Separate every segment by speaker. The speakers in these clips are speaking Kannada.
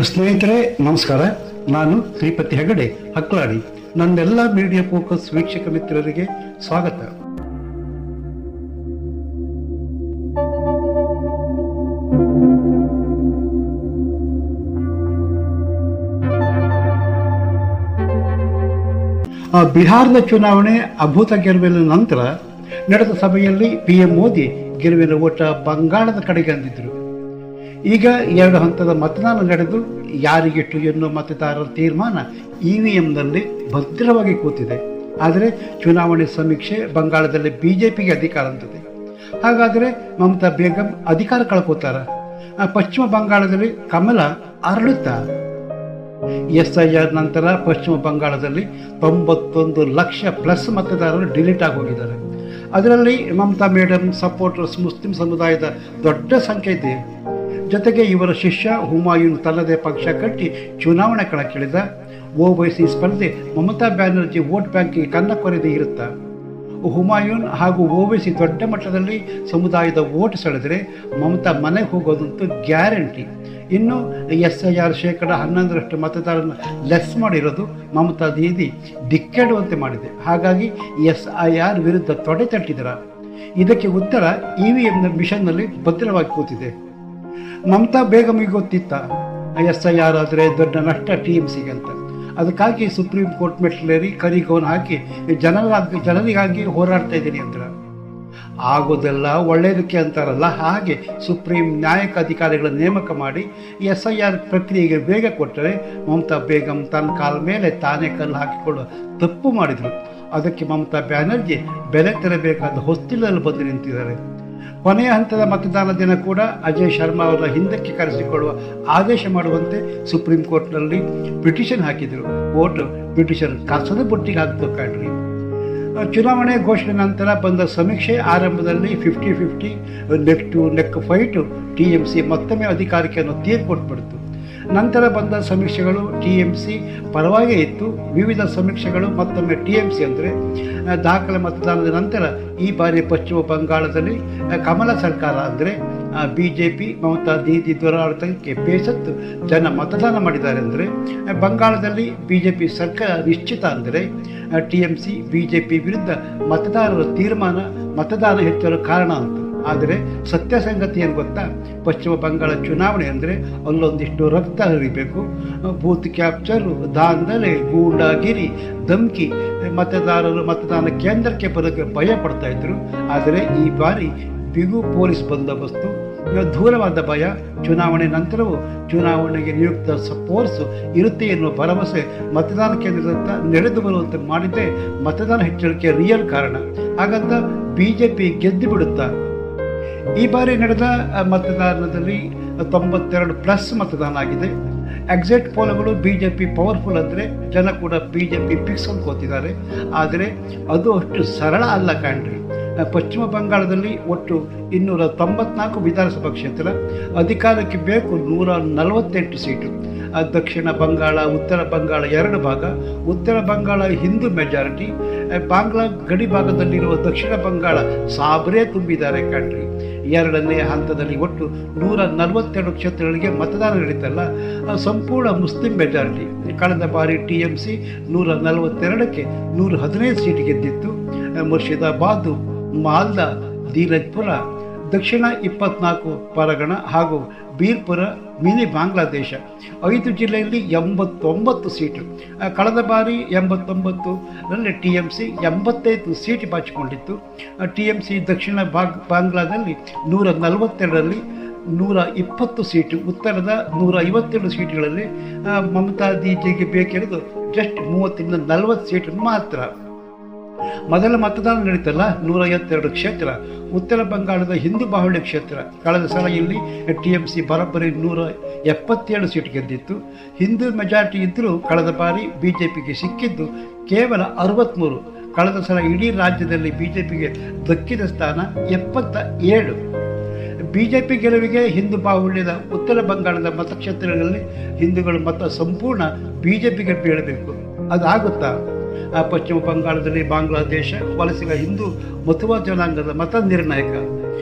Speaker 1: ಸ್ನೇಹಿತರೆ ನಮಸ್ಕಾರ. ನಾನು ಶ್ರೀಪತಿ ಹೆಗಡೆ ಹಕ್ಲಾಡಿ. ನನ್ನೆಲ್ಲ ಮೀಡಿಯಾ ಫೋಕಸ್ ವೀಕ್ಷಕ ಮಿತ್ರರಿಗೆ ಸ್ವಾಗತ. ಬಿಹಾರದ ಚುನಾವಣೆ ಅಭೂತ ಗೆಲುವಿನ ನಂತರ ನಡೆದ ಸಭೆಯಲ್ಲಿ PM ಮೋದಿ ಗೆಲುವಿನ ಓಟ ಬಂಗಾಳದ ಕಡೆಗೆ ಅಂದಿದ್ದರು. ಈಗ 2 ಹಂತದ ಮತದಾನ ನಡೆದು ಯಾರಿಗಿಟ್ಟು ಎನ್ನುವ ಮತದಾರರ ತೀರ್ಮಾನ EVMನಲ್ಲಿ ಭದ್ರವಾಗಿ ಕೂತಿದೆ. ಆದರೆ ಚುನಾವಣೆ ಸಮೀಕ್ಷೆ ಬಂಗಾಳದಲ್ಲಿ BJPಗೆ ಅಧಿಕಾರ ಅಂತಿದೆ. ಹಾಗಾದರೆ ಮಮತಾ ಬೇಗಂ ಅಧಿಕಾರ ಕಳ್ಕೋತಾರ? ಪಶ್ಚಿಮ ಬಂಗಾಳದಲ್ಲಿ ಕಮಲ ಅರಳುತ್ತಾ? SIR ನಂತರ ಪಶ್ಚಿಮ ಬಂಗಾಳದಲ್ಲಿ 91 ಲಕ್ಷ ಪ್ಲಸ್ ಮತದಾರರು ಡಿಲೀಟ್ ಆಗಿ ಹೋಗಿದ್ದಾರೆ. ಅದರಲ್ಲಿ ಮಮತಾ ಮೇಡಮ್ ಸಪೋರ್ಟರ್ಸ್ ಮುಸ್ಲಿಂ ಸಮುದಾಯದ ದೊಡ್ಡ ಸಂಖ್ಯೆ ಇದೆ. ಜೊತೆಗೆ ಇವರ ಶಿಷ್ಯ ಹುಮಾಯೂನ್ ತನ್ನದೇ ಪಕ್ಷ ಕಟ್ಟಿ ಚುನಾವಣೆ ಕಣಕ್ಕಿಳಿದ. OWC ಸ್ಪರ್ಧೆ ಮಮತಾ ಬ್ಯಾನರ್ಜಿ ವೋಟ್ ಬ್ಯಾಂಕಿಗೆ ಕನ್ನ ಕೊರೆದೇ ಇರುತ್ತಾ? ಹುಮಾಯೂನ್ ಹಾಗೂ OWC ದೊಡ್ಡ ಮಟ್ಟದಲ್ಲಿ ಸಮುದಾಯದ ವೋಟ್ ಸೆಳೆದರೆ ಮಮತಾ ಮನೆಗೆ ಹೋಗೋದಂತೂ ಗ್ಯಾರಂಟಿ. ಇನ್ನು SIR 11% ಮತದಾರನ ಲೆಸ್ ಮಾಡಿರೋದು ಮಮತಾ ದೀದಿ ದಿಕ್ಕೆಡುವಂತೆ ಮಾಡಿದೆ. ಹಾಗಾಗಿ SIR ವಿರುದ್ಧ ತೊಡೆ ತಟ್ಟಿದರ? ಇದಕ್ಕೆ ಉತ್ತರ EVMನ ಮಿಷನ್ನಲ್ಲಿ ಭದ್ರವಾಗಿ ಕೂತಿದೆ. ಮಮತಾ ಬೇಗಮಿಗೆ ಗೊತ್ತಿತ್ತ SIR ಆದರೆ ದೊಡ್ಡ ನಷ್ಟ TMCಗೆ ಅಂತ. ಅದಕ್ಕಾಗಿ ಸುಪ್ರೀಂ ಕೋರ್ಟ್ ಮೆಟ್ಲೇರಿ ಕರಿಗೋನ್ ಹಾಕಿ ಜನರಿಗಾಗಿ ಹೋರಾಡ್ತಾ ಇದ್ದೀನಿ ಅಂದ್ರ. ಆಗೋದೆಲ್ಲ ಒಳ್ಳೆಯದಕ್ಕೆ ಅಂತಾರಲ್ಲ, ಹಾಗೆ ಸುಪ್ರೀಂ ನ್ಯಾಯಿಕ ಅಧಿಕಾರಿಗಳ ನೇಮಕ ಮಾಡಿ SIR ಪ್ರಕ್ರಿಯೆಗೆ ವೇಗ ಕೊಟ್ಟರೆ ಮಮತಾ ಬೇಗಂ ತನ್ನ ಕಾಲ ಮೇಲೆ ತಾನೇ ಕಲ್ಲು ಹಾಕಿಕೊಳ್ಳುವ ತಪ್ಪು ಮಾಡಿದರು. ಅದಕ್ಕೆ ಮಮತಾ ಬ್ಯಾನರ್ಜಿ ಬೆಲೆ ತೆರಬೇಕಾದ ಹೊಸ್ತಿಲಲ್ಲಿ ಬಂದು ನಿಂತಿದ್ದಾರೆ. ಕೊನೆಯ ಹಂತದ ಮತದಾನ ದಿನ ಕೂಡ ಅಜಯ್ ಶರ್ಮಾ ಅವರ ಹಿಂದಕ್ಕೆ ಕರೆಸಿಕೊಳ್ಳುವ ಆದೇಶ ಮಾಡುವಂತೆ ಸುಪ್ರೀಂ ಕೋರ್ಟ್ನಲ್ಲಿ ಪಿಟಿಷನ್ ಹಾಕಿದರು. ಓಟು ಪಿಟಿಷನ್ ಕಸದ ಬುಟ್ಟಿಗೆ ಹಾಕ್ತು ಕಾಣ್ರಿ. ಚುನಾವಣೆ ಘೋಷಣೆ ನಂತರ ಬಂದ ಸಮೀಕ್ಷೆ ಆರಂಭದಲ್ಲಿ 50-50 neck to neck fight TMC ಮತ್ತೊಮ್ಮೆ ಅಧಿಕಾರಕ್ಕೆ ಅನ್ನೋ ತೀರ್ಪು ಕೊಟ್ಬಿಡ್ತು. ನಂತರ ಬಂದ ಸಮೀಕ್ಷೆಗಳು TMC ಪರವಾಗೇ ಇತ್ತು. ವಿವಿಧ ಸಮೀಕ್ಷೆಗಳು ಮತ್ತೊಮ್ಮೆ TMC ಅಂದರೆ ದಾಖಲೆ ಮತದಾನದ ನಂತರ ಈ ಬಾರಿ ಪಶ್ಚಿಮ ಬಂಗಾಳದಲ್ಲಿ ಕಮಲ ಸರ್ಕಾರ ಅಂದರೆ BJP ಮಮತಾ ದೀದಿ ದುರಾಡಳಿತಕ್ಕೆ ಬೇಸತ್ತು ಜನ ಮತದಾನ ಮಾಡಿದ್ದಾರೆ. ಅಂದರೆ ಬಂಗಾಳದಲ್ಲಿ BJP ಸರ್ಕಾರ ನಿಶ್ಚಿತ ಅಂದರೆ TMC BJP ವಿರುದ್ಧ ಮತದಾರರ ತೀರ್ಮಾನ ಮತದಾನ ಹೆಚ್ಚಲು ಕಾರಣ ಅಂತ. ಆದರೆ ಸತ್ಯ ಸಂಗತಿ ಏನು ಗೊತ್ತಾ? ಪಶ್ಚಿಮ ಬಂಗಾಳ ಚುನಾವಣೆ ಅಂದರೆ ಅಲ್ಲೊಂದಿಷ್ಟು ರಕ್ತ ಹರಿಬೇಕು, ಬೂತ್ ಕ್ಯಾಪ್ಚರು, ದಾಂಧಲೆ, ಗೂಂಡಾಗಿರಿ, ಧಮ್ಕಿ, ಮತದಾರರು ಮತದಾನ ಕೇಂದ್ರಕ್ಕೆ ಬರೋಕ್ಕೆ ಭಯ ಪಡ್ತಾ ಇದ್ರು. ಆದರೆ ಈ ಬಾರಿ ಬಿಗು ಪೊಲೀಸ್ ಬಂದೋಬಸ್ತು, ದೂರವಾದ ಭಯ, ಚುನಾವಣೆ ನಂತರವೂ ಚುನಾವಣೆಗೆ ನಿಯುಕ್ತ ಫೋರ್ಸು ಇರುತ್ತೆ ಎನ್ನುವ ಭರವಸೆ ಮತದಾನ ಕೇಂದ್ರದತ್ತ ನಡೆದು ಬರುವಂತೆ ಮಾಡಿದ್ದೇ ಮತದಾನ ಹೆಚ್ಚಳಕ್ಕೆ ರಿಯಲ್ ಕಾರಣ. ಹಾಗಂತ BJP ಗೆದ್ದು ಬಿಡುತ್ತಾ? ಈ ಬಾರಿ ನಡೆದ ಮತದಾನದಲ್ಲಿ 92 ಪ್ಲಸ್ ಮತದಾನ ಆಗಿದೆ. ಎಕ್ಸಿಟ್ ಪೋಲ್ಗಳು BJP ಪವರ್ಫುಲ್ ಅಂದರೆ ಜನ ಕೂಡ BJP ಫಿಕ್ಸ್ ಅಂದ್ಕೋತಿದ್ದಾರೆ. ಆದರೆ ಅದು ಅಷ್ಟು ಸರಳ ಅಲ್ಲ ಕಾಣ್ರಿ. ಪಶ್ಚಿಮ ಬಂಗಾಳದಲ್ಲಿ ಒಟ್ಟು 294 ವಿಧಾನಸಭಾ ಕ್ಷೇತ್ರ, ಅಧಿಕಾರಕ್ಕೆ ಬೇಕು 148 ಸೀಟು. ದಕ್ಷಿಣ ಬಂಗಾಳ ಉತ್ತರ ಬಂಗಾಳ 2 ಭಾಗ. ಉತ್ತರ ಬಂಗಾಳ ಹಿಂದೂ ಮೆಜಾರಿಟಿ. ಬಾಂಗ್ಲಾ ಗಡಿ ಭಾಗದಲ್ಲಿರುವ ದಕ್ಷಿಣ ಬಂಗಾಳ ಸಾಬರೇ ತುಂಬಿದ್ದಾರೆ ಕಾಣ್ರಿ. 2ನೇ ಹಂತದಲ್ಲಿ ಒಟ್ಟು 142 ಕ್ಷೇತ್ರಗಳಿಗೆ ಮತದಾನ ನಡೀತಲ್ಲ, ಸಂಪೂರ್ಣ ಮುಸ್ಲಿಂ ಮೆಜಾರಿಟಿ. ಕಳೆದ ಬಾರಿ TMC 142ಕ್ಕೆ 115 ಸೀಟ್ ಗೆದ್ದಿತ್ತು. ಮುರ್ಷಿದಾಬಾದ್, ಮಾಲ್ದಾ, ದೀನಜ್ಪುರ, ದಕ್ಷಿಣ 24 ಪರಗಣ ಹಾಗೂ ಬೀರ್ಪುರ, ಮಿನಿ ಬಾಂಗ್ಲಾದೇಶ 5 ಜಿಲ್ಲೆಯಲ್ಲಿ 89 ಸೀಟು. ಕಳೆದ ಬಾರಿ 89ರಲ್ಲಿ TMC 85 ಸೀಟ್ ಬಾಚಿಕೊಂಡಿತ್ತು. TMC ದಕ್ಷಿಣ ಬಾಂಗ್ಲಾದಲ್ಲಿ 142ರಲ್ಲಿ 120 ಸೀಟು. ಉತ್ತರದ 152 ಸೀಟುಗಳಲ್ಲಿ ಮಮತಾ ದೀದಿಗೆ ಬೇಕಿರೋದು ಜಸ್ಟ್ 30-40 ಸೀಟು ಮಾತ್ರ. ಮೊದಲ ಮತದಾನ ನಡೀತಲ್ಲ 152 ಕ್ಷೇತ್ರ. ಉತ್ತರ ಬಂಗಾಳದ ಹಿಂದೂ ಬಾಹುಳ್ಯ ಕ್ಷೇತ್ರ. ಕಳೆದ ಸಲ ಇಲ್ಲಿ TMC ಬರೋಬ್ಬರಿ 177 ಸೀಟ್ ಗೆದ್ದಿತ್ತು. ಹಿಂದೂ ಮೆಜಾರಿಟಿ ಇದ್ದರೂ ಕಳೆದ ಬಾರಿ BJPಗೆ ಸಿಕ್ಕಿದ್ದು ಕೇವಲ 63. ಕಳೆದ ಸಲ ಇಡೀ ರಾಜ್ಯದಲ್ಲಿ BJPಗೆ ದಕ್ಕಿದ ಸ್ಥಾನ 77. BJP ಗೆಲುವಿಗೆ ಹಿಂದೂ ಬಾಹುಳ್ಯದ ಉತ್ತರ ಬಂಗಾಳದ ಮತಕ್ಷೇತ್ರಗಳಲ್ಲಿ ಹಿಂದೂಗಳ ಮತ ಸಂಪೂರ್ಣ BJPಗೆ ಬೀಳಬೇಕು. ಅದಾಗುತ್ತಾ? ಪಶ್ಚಿಮ ಬಂಗಾಳದಲ್ಲಿ ಬಾಂಗ್ಲಾದೇಶ ವಲಸಿಗ ಹಿಂದೂ ಮತುವಾ ಜನಾಂಗದ ಮತ ನಿರ್ಣಾಯಕ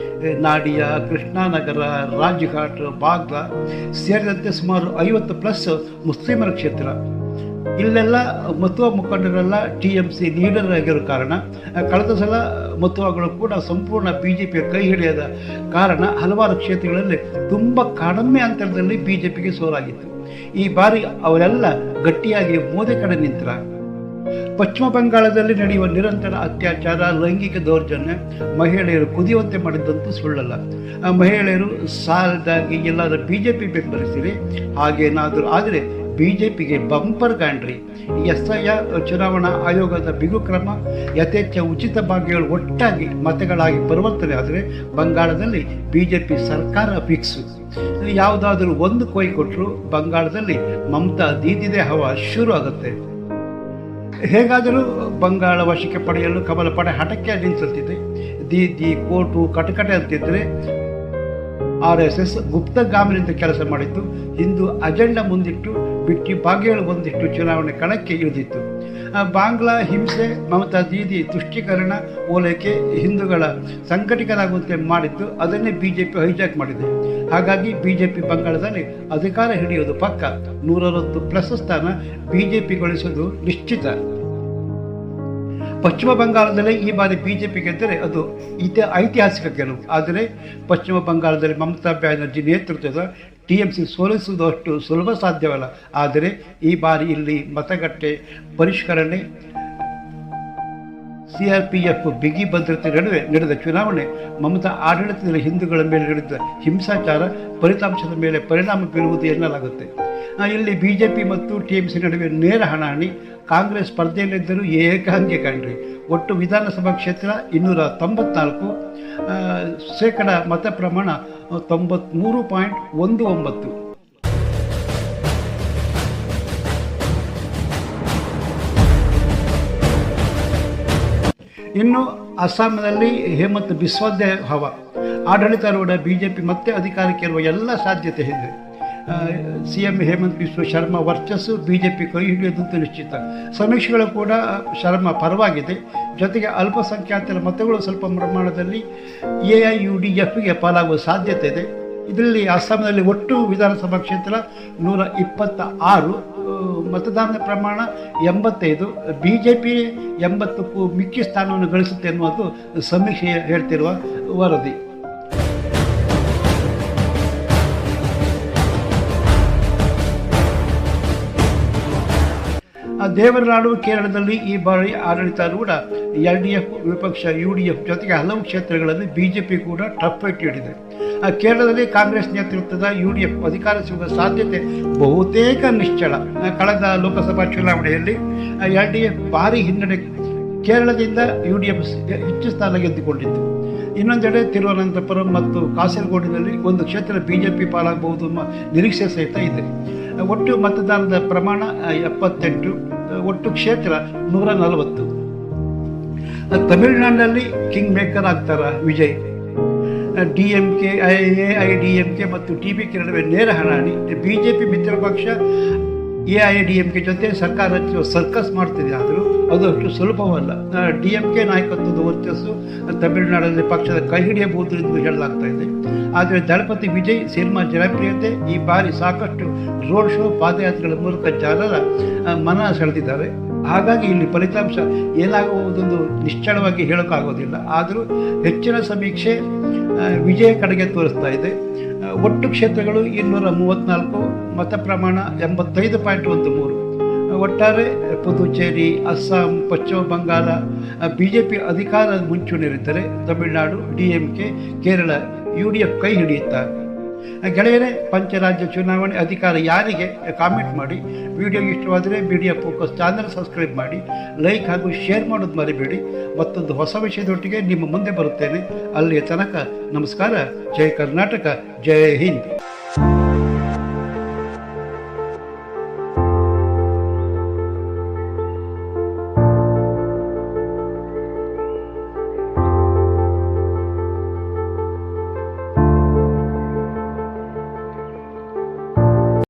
Speaker 1: ನಾಡಿಯಾ, ಕೃಷ್ಣಾನಗರ, ರಾಜ್ಘಾಟ್, ಬಾಗ್ಲಾ ಸೇರಿದಂತೆ ಸುಮಾರು 50+ ಮುಸ್ಲಿಮರ ಕ್ಷೇತ್ರ. ಇಲ್ಲೆಲ್ಲ ಮತುವಾ ಮುಖಂಡರೆಲ್ಲ TMC ಲೀಡರ್ ಆಗಿರೋ ಕಾರಣ ಕಳೆದ ಸಲ ಮತುವಾಗಳು ಕೂಡ ಸಂಪೂರ್ಣ BJPಯ ಕೈ ಹಿಡಿಯದ ಕಾರಣ ಹಲವಾರು ಕ್ಷೇತ್ರಗಳಲ್ಲಿ ತುಂಬ ಕಡಿಮೆ ಅಂತರದಲ್ಲಿ BJPಗೆ ಸೋಲಾಗಿತ್ತು. ಈ ಬಾರಿ ಅವರೆಲ್ಲ ಗಟ್ಟಿಯಾಗಿ ಮೋದಿ ಕಡೆ ನಿಂತರ. ಪಶ್ಚಿಮ ಬಂಗಾಳದಲ್ಲಿ ನಡೆಯುವ ನಿರಂತರ ಅತ್ಯಾಚಾರ, ಲೈಂಗಿಕ ದೌರ್ಜನ್ಯ ಮಹಿಳೆಯರು ಕುದಿಯುವಂತೆ ಮಾಡಿದ್ದಂತೂ ಸುಳ್ಳಲ್ಲ. ಮಹಿಳೆಯರು ಸಾಲದಾಗಿ ಎಲ್ಲಾದರೂ BJP ಬೆಂಬಲಿಸಿರಿ, ಹಾಗೇನಾದರೂ ಆದರೆ BJPಗೆ ಬಂಪರ್ ಗಾಂಡ್ರಿ. SIR ಚುನಾವಣಾ ಆಯೋಗದ ಬಿಗು ಕ್ರಮ, ಯಥೇಚ್ಛ ಉಚಿತ ಭಾಗ್ಯಗಳು ಒಟ್ಟಾಗಿ ಮತಗಳಾಗಿ ಪರಿವರ್ತನೆ ಆದರೆ ಬಂಗಾಳದಲ್ಲಿ BJP ಸರ್ಕಾರ ಫಿಕ್ಸು. ಯಾವುದಾದ್ರೂ ಒಂದು ಕೊಯ್ ಕೊಟ್ಟರು ಬಂಗಾಳದಲ್ಲಿ ಮಮತಾ ದೀದಿದೆ ಹವಾ ಶುರು ಆಗುತ್ತೆ. ಹೇಗಾದರೂ ಬಂಗಾಳ ವಶಕ್ಕೆ ಪಡೆಯಲು ಕಮಲ ಪಡೆ ಹಠಕ್ಕೆ ನಿಂತಿದೆ. ದೀದಿ ಕೋಟು ಕಟಕಟೆ ಅಂತಿದ್ದರೆ RSS ಗುಪ್ತಗಾಮಿನಿಂದ ಕೆಲಸ ಮಾಡಿದ್ದು. ಹಿಂದೂ ಅಜೆಂಡಾ ಮುಂದಿಟ್ಟು ಬಿಟ್ಟು ಭಾಗ್ಯಗಳು ಒಂದಿಟ್ಟು ಚುನಾವಣೆ ಕಣಕ್ಕೆ ಇಳಿದಿತ್ತು. ಬಾಂಗ್ಲಾ ಹಿಂಸೆ, ಮಮತಾ ದೀದಿ ತುಷ್ಟೀಕರಣ, ಓಲೈಕೆ ಹಿಂದೂಗಳ ಸಂಘಟಿತರಾಗುವಂತೆ ಮಾಡಿದ್ದು. ಅದನ್ನೇ BJP ಹೈಜಾಕ್ ಮಾಡಿದೆ. ಹಾಗಾಗಿ BJP ಬಂಗಾಳದಲ್ಲಿ ಅಧಿಕಾರ ಹಿಡಿಯೋದು ಪಕ್ಕ. 160+ ಸ್ಥಾನ BJPಗೊಳಿಸೋದು ನಿಶ್ಚಿತ. ಪಶ್ಚಿಮ ಬಂಗಾಳದಲ್ಲಿ ಈ ಬಾರಿ BJP ಗೆದ್ದರೆ ಅದು ಐತಿಹಾಸಿಕ ಗೆಲುವು. ಆದರೆ ಪಶ್ಚಿಮ ಬಂಗಾಳದಲ್ಲಿ ಮಮತಾ ಬ್ಯಾನರ್ಜಿ ನೇತೃತ್ವದ TMC ಸೋಲಿಸುವುದು ಅಷ್ಟು ಸುಲಭ ಸಾಧ್ಯವಲ್ಲ. ಆದರೆ ಈ ಬಾರಿ ಇಲ್ಲಿ ಮತಗಟ್ಟೆ ಪರಿಷ್ಕರಣೆ, CRPF ಬಿಗಿ ಭದ್ರತೆ ನಡುವೆ ನಡೆದ ಚುನಾವಣೆ, ಮಮತಾ ಆಡಳಿತದಲ್ಲಿ ಹಿಂದೂಗಳ ಮೇಲೆ ನಡೆದ ಹಿಂಸಾಚಾರ ಫಲಿತಾಂಶದ ಮೇಲೆ ಪರಿಣಾಮ ಬೀರುವುದು ಎನ್ನಲಾಗುತ್ತೆ. ಇಲ್ಲಿ BJP ಮತ್ತು TMC ನಡುವೆ ನೇರ ಹಣಾಹಣಿ. ಕಾಂಗ್ರೆಸ್ ಸ್ಪರ್ಧೆಯಲ್ಲಿದ್ದರೂ ಏಕಾಂಗಿ ಕಂಡ್ರಿ. ಒಟ್ಟು ವಿಧಾನಸಭಾ ಕ್ಷೇತ್ರ 294, ಶೇಕಡ ಮತ ಪ್ರಮಾಣ 93.19. ಇನ್ನು ಅಸ್ಸಾಂನಲ್ಲಿ ಹೇಮಂತ್ ಬಿಸ್ವಾದ್ಯ ಹವ. ಆಡಳಿತಾರೂಢ BJP ಮತ್ತೆ ಅಧಿಕಾರಕ್ಕೆ ಇರುವ ಎಲ್ಲ ಸಾಧ್ಯತೆ ಇದೆ. CM ಹೇಮಂತ್ ಬಿಸ್ವ ಶರ್ಮಾ ವರ್ಚಸ್ಸು BJP ಕೈ ಹಿಡಿಯೋದಂತೂ ನಿಶ್ಚಿತ. ಸಮೀಕ್ಷೆಗಳು ಕೂಡ ಶರ್ಮಾ ಪರವಾಗಿದೆ. ಜೊತೆಗೆ ಅಲ್ಪಸಂಖ್ಯಾತರ ಮತಗಳು ಸ್ವಲ್ಪ ಪ್ರಮಾಣದಲ್ಲಿ AIUDFಗೆ ಪಾಲಾಗುವ ಸಾಧ್ಯತೆ ಇದೆ. ಇದರಲ್ಲಿ ಅಸ್ಸಾಂನಲ್ಲಿ ಒಟ್ಟು ವಿಧಾನಸಭಾ ಕ್ಷೇತ್ರ 126, ಮತದಾನ ಪ್ರಮಾಣ 85, BJP 80ಕ್ಕೂ ಮಿಕ್ಕಿ ಸ್ಥಾನವನ್ನು ಗಳಿಸುತ್ತೆ ಎನ್ನುವುದು ಸಮೀಕ್ಷೆ ಹೇಳ್ತಿರುವ ವರದಿ. ದೇವರನಾಡು ಕೇರಳದಲ್ಲಿ ಈ ಬಾರಿ ಆಡಳಿತಾರೂಢ LDF ವಿಪಕ್ಷ UDF ಜೊತೆಗೆ ಹಲವು ಕ್ಷೇತ್ರಗಳಲ್ಲಿ BJP ಕೂಡ ಟಫ್ ಫೈಟ್ ಹಿಡಿದೆ. ಕೇರಳದಲ್ಲಿ ಕಾಂಗ್ರೆಸ್ ನೇತೃತ್ವದ UDF ಅಧಿಕಾರ ಸಿಗುವ ಸಾಧ್ಯತೆ ಬಹುತೇಕ ನಿಶ್ಚಳ. ಕಳೆದ ಲೋಕಸಭಾ ಚುನಾವಣೆಯಲ್ಲಿ LDF ಭಾರಿ ಹಿನ್ನಡೆ. ಕೇರಳದಿಂದ UDF ಹೆಚ್ಚು ಸ್ಥಾನ ಗೆದ್ದುಕೊಂಡಿತ್ತು. ಇನ್ನೊಂದೆಡೆ ತಿರುವನಂತಪುರಂ ಮತ್ತು ಕಾಸರಗೋಡಿನಲ್ಲಿ ಒಂದು ಕ್ಷೇತ್ರ BJP ಪಾಲಾಗಬಹುದು ಎಂಬ ನಿರೀಕ್ಷೆ ಸಹಿತ ಇದೆ. ಒಟ್ಟು ಮತದಾನದ ಪ್ರಮಾಣ 78, ಒಟ್ಟು ಕ್ಷೇತ್ರ 140. ತಮಿಳುನಾಡಿನಲ್ಲಿ ಕಿಂಗ್ ಮೇಕರ್ ಆಗ್ತಾರ ವಿಜಯ್. DMK, AIDMK ಮತ್ತು TBK ನಡುವೆ ನೇರ ಹಣಾಹಣಿ. BJP ಮಿತ್ರ ಪಕ್ಷ AIDMK ಜೊತೆ ಸರ್ಕಾರ ರಚಿಸುವ ಸರ್ಕಸ್ ಮಾಡ್ತಿದೆ. ಆದರೂ ಅದು ಅಷ್ಟು ಸುಲಭವಲ್ಲ. DMK ನಾಯಕತ್ವದ ವರ್ಚಸ್ಸು ತಮಿಳುನಾಡಲ್ಲಿ ಪಕ್ಷದ ಕೈ ಹಿಡಿಯಬಹುದು ಎಂದು ಹೇಳಲಾಗ್ತಾ ಇದೆ. ಆದರೆ ದಳಪತಿ ವಿಜಯ್ ಸಿನಿಮಾ ಜನಪ್ರಿಯತೆ ಈ ಬಾರಿ ಸಾಕಷ್ಟು ರೋಡ್ ಶೋ, ಪಾದಯಾತ್ರೆಗಳ ಮೂಲಕ ಜನರ ಮನ ಸೆಳೆದಿದ್ದಾರೆ. ಹಾಗಾಗಿ ಇಲ್ಲಿ ಫಲಿತಾಂಶ ಏನಾಗುವುದೊಂದು ನಿಶ್ಚಳವಾಗಿ ಹೇಳೋಕ್ಕಾಗೋದಿಲ್ಲ. ಆದರೂ ಹೆಚ್ಚಿನ ಸಮೀಕ್ಷೆ ವಿಜಯ ಕಡೆಗೆ ತೋರಿಸ್ತಾ ಇದೆ. ಒಟ್ಟು ಕ್ಷೇತ್ರಗಳು 234, ಮತ ಪ್ರಮಾಣ 85.13. ಒಟ್ಟಾರೆ ಪುದುಚೇರಿ, ಅಸ್ಸಾಂ, ಪಶ್ಚಿಮ ಬಂಗಾಳ BJP ಅಧಿಕಾರ ಮುಂಚೂಣಿಯಲ್ಲಿದ್ದರೆ ತಮಿಳುನಾಡು DMK, ಕೇರಳ UDF ಕೈ ಹಿಡಿಯುತ್ತಾರೆ. ಗೆಳೆಯರೇ, ಪಂಚರಾಜ್ಯ ಚುನಾವಣೆ ಅಧಿಕಾರ ಯಾರಿಗೆ? ಕಾಮೆಂಟ್ ಮಾಡಿ. ವಿಡಿಯೋ ಇಷ್ಟವಾದರೆ BDF ಫೋಕಸ್ ಚಾನಲ್ ಸಬ್ಸ್ಕ್ರೈಬ್ ಮಾಡಿ, ಲೈಕ್ ಹಾಗೂ ಶೇರ್ ಮಾಡೋದು ಮರಿಬೇಡಿ. ಮತ್ತೊಂದು ಹೊಸ ವಿಷಯದೊಟ್ಟಿಗೆ ನಿಮ್ಮ ಮುಂದೆ ಬರುತ್ತೇನೆ. ಅಲ್ಲಿಯ ತನಕ ನಮಸ್ಕಾರ. ಜೈ ಕರ್ನಾಟಕ, ಜೈ ಹಿಂದ್.